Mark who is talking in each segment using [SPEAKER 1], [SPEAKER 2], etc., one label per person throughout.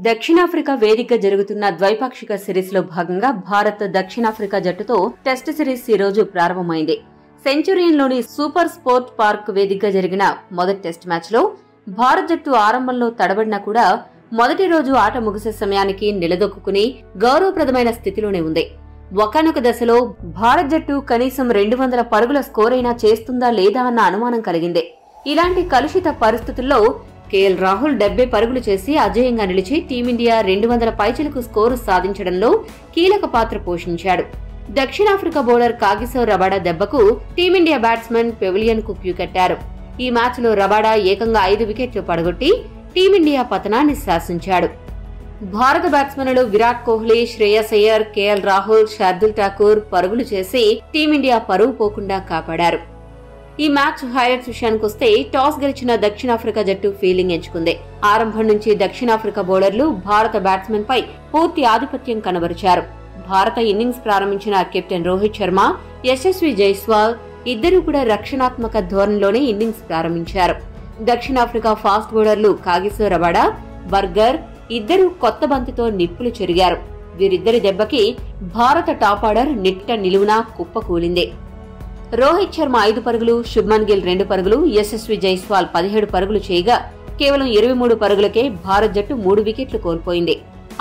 [SPEAKER 1] దక్షిణాఫ్రికా వేదికగా జరుగుతున్న ద్వైపాక్షిక సిరీస్ లో భాగంగా భారత్ దక్షిణాఫ్రికా జట్టుతో టెస్ట్ సిరీస్ ఈ రోజు ప్రారంభమైంది. సెంచురియన్లోని సూపర్ స్పోర్ట్ పార్క్ వేదికగా జరిగిన మొదటి టెస్ట్ మ్యాచ్ లో భారత్ జట్టు ఆరంభంలో తడబడినా కూడా మొదటి రోజు ఆట ముగిసే సమయానికి నిలదొక్కుని గౌరవప్రదమైన స్థితిలోనే ఉంది. ఒకానొక దశలో భారత్ జట్టు కనీసం 200 పరుగుల స్కోర్ అయినా చేస్తుందా లేదా అన్న అనుమానం కలిగింది. ఇలాంటి కలుషిత పరిస్థితుల్లో కేఎల్ రాహుల్ 70 పరుగులు చేసి అజేయంగా నిలిచి టీమిండియా 200 పైచిలకు స్కోరు సాధించడంలో కీలక పాత్ర పోషించాడు. దక్షిణాఫ్రికా బౌలర్ కాగిసో రబాడా దెబ్బకు టీమిండియా బ్యాట్స్మెన్ పెవిలియన్ కు క్యూ కట్టారు. ఈ మ్యాచ్ లో రబాడా ఏకంగా 5 వికెట్లు పడగొట్టి టీమిండియా పతనాన్ని శాసించాడు. భారత బ్యాట్స్మెన్లు విరాట్ కోహ్లీ, శ్రేయస్ అయ్యర్, కేఎల్ రాహుల్, శార్దుల్ ఠాకూర్ పరుగులు చేసి టీమిండియా పరువు పోకుండా కాపాడారు. ఈ మ్యాచ్ హైలైట్స్ విషయానికొస్తే టాస్ గెలిచిన దక్షిణాఫ్రికా జట్టు ఫీల్డింగ్ ఎంచుకుంది. ఆరంభం నుంచి దక్షిణాఫ్రికా బౌలర్లు భారత బ్యాట్స్మెన్ పై పూర్తి ఆధిపత్యం కనబరిచారు. భారత ఇన్నింగ్స్ ప్రారంభించిన కెప్టెన్ రోహిత్ శర్మ, యశస్వి జైస్వాల్ ఇద్దరూ కూడా రక్షణాత్మక ధోరణిలోనే ఇన్నింగ్స్ ప్రారంభించారు. దక్షిణాఫ్రికా ఫాస్ట్ బౌలర్లు కాగిసో రబాడా, బర్గర్ ఇద్దరూ కొత్త బంతితో నిప్పులు చెరిగారు. వీరిద్దరి దెబ్బకి భారత టాప్ ఆర్డర్ నిట్ట నిలువునా కుప్పకూలింది. రోహిత్ శర్మ 5 పరుగులు, శుభ్మన్ గిల్ 2 పరుగులు, యశస్వి జైస్వాల్ 17 పరుగులు చేయగా కేవలం 23 పరుగులకే భారత్ జట్టు 3 వికెట్లు కోల్పోయింది.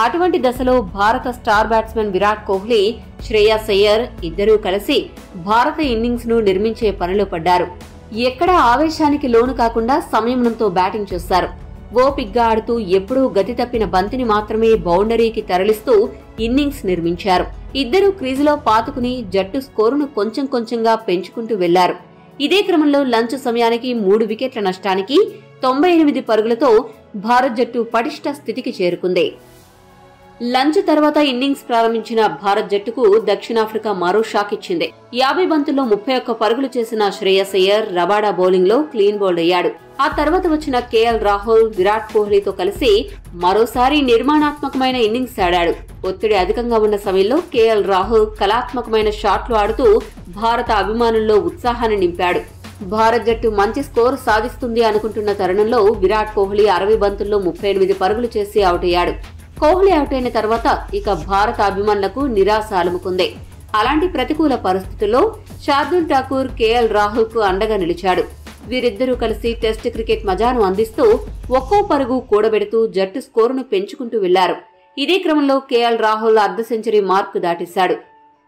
[SPEAKER 1] అటువంటి దశలో భారత స్టార్ బ్యాట్స్మెన్ విరాట్ కోహ్లీ, శ్రేయస్ అయ్యర్ ఇద్దరూ కలిసి భారత ఇన్నింగ్స్ ను నిర్మించే పనిలో పడ్డారు. ఎక్కడా ఆవేశానికి లోను కాకుండా సంయమనంతో బ్యాటింగ్ చేశారు. ఓపిగ్గా ఆడుతూ ఎప్పుడూ గతి తప్పిన బంతిని మాత్రమే బౌండరీకి తరలిస్తూ ఇన్నింగ్స్ నిర్మించారు. ఇద్దరూ క్రీజులో పాతుకుని జట్టు స్కోరును కొంచెం కొంచెంగా పెంచుకుంటూ వెళ్లారు. ఇదే క్రమంలో లంచ్ సమయానికి 3 వికెట్ల నష్టానికి 98 పరుగులతో భారత్ జట్టు పటిష్ట స్థితికి చేరుకుంది. లంచ్ తర్వాత ఇన్నింగ్స్ ప్రారంభించిన భారత్ జట్టుకు దక్షిణాఫ్రికా మరో షాక్ ఇచ్చింది. 50 బంతుల్లో 31 పరుగులు చేసిన శ్రేయస్ అయ్యర్ రబాడా బౌలింగ్ లో క్లీన్ బౌల్డ్ అయ్యాడు. ఆ తర్వాత వచ్చిన కేఎల్ రాహుల్ విరాట్ కోహ్లీతో కలిసి మరోసారి నిర్మాణాత్మకమైన ఇన్నింగ్స్ ఆడాడు. ఒత్తిడి అధికంగా ఉన్న సమయంలో కేఎల్ రాహుల్ కళాత్మకమైన షాట్లు ఆడుతూ భారత అభిమానుల్లో ఉత్సాహాన్ని నింపాడు. భారత్ జట్టు మంచి స్కోర్ సాధిస్తుంది అనుకుంటున్న తరుణంలో విరాట్ కోహ్లీ 60 బంతుల్లో 38 పరుగులు చేసి అవుట్ అయ్యాడు. కోహ్లీ అవుట్ అయిన తర్వాత ఇక భారత అభిమానులకు నిరాశ అలుముకుంది. అలాంటి ప్రతికూల పరిస్థితుల్లో శార్దుల్ ఠాకూర్ కేఎల్ రాహుల్ కు అండగా నిలిచాడు. వీరిద్దరూ కలిసి టెస్ట్ క్రికెట్ మజాను అందిస్తూ ఒక్కో పరుగు కూడబెడుతూ జట్టు స్కోరును పెంచుకుంటూ వెళ్లారు. ఇదే క్రమంలో కేఎల్ రాహుల్ అర్ధ సెంచరీ మార్కు దాటేశాడు.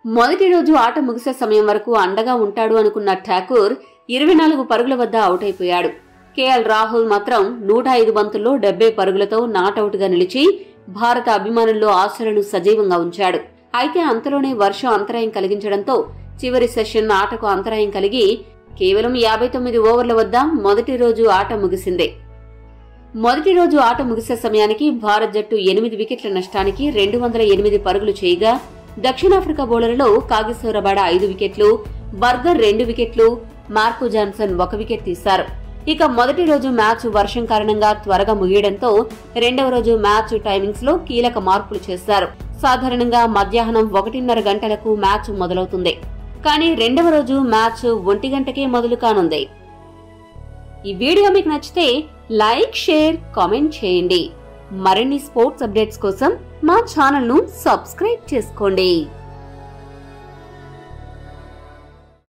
[SPEAKER 1] మొదటి రోజు ఆట ముగిసే సమయం వరకు అండగా ఉంటాడు అనుకున్న ఠాకూర్ 24 పరుగుల వద్ద అవుట్ అయిపోయాడు. కేఎల్ రాహుల్ మాత్రం 105 బంతుల్లో 70 పరుగులతో నాటౌట్ గా నిలిచి భారత అభిమానుల్లో ఆశలను సజీవంగా ఉంచాడు. అయితే అంతలోనే వర్షం అంతరాయం కలిగించడంతో చివరి సెషన్ ఆటకు అంతరాయం కలిగి కేవలం 59 ఓవర్ల వద్ద మొదటి రోజు ఆట ముగిసింది. మొదటి రోజు ఆట ముగిసే సమయానికి భారత్ జట్టు 8 వికెట్ల నష్టానికి 208 పరుగులు చేయగా దక్షిణాఫ్రికా బౌలర్లలో కాగిసో రబాడా 5 వికెట్లు, బర్గర్ 2 వికెట్లు, మార్కో జాన్సన్ 1 వికెట్ తీశారు. ఇక మొదటి రోజు మ్యాచ్ వర్షం కారణంగా త్వరగా ముగియడంతో రెండవ రోజు మ్యాచ్ టైమింగ్స్ లో కీలక మార్పులు చేశారు. సాధారణంగా మధ్యాహ్నం 1:30 గంటలకు మ్యాచ్ మొదలవుతుంది. కానీ రెండవ రోజు మ్యాచ్ 1 గంటకే మొదలు కానుంది. ఈ వీడియో మీకు నచ్చితే లైక్, షేర్, కామెంట్ చేయండి. మరిన్ని స్పోర్ట్స్ అప్డేట్స్ కోసం మా ఛానల్ ను సబ్స్క్రైబ్ చేసుకోండి.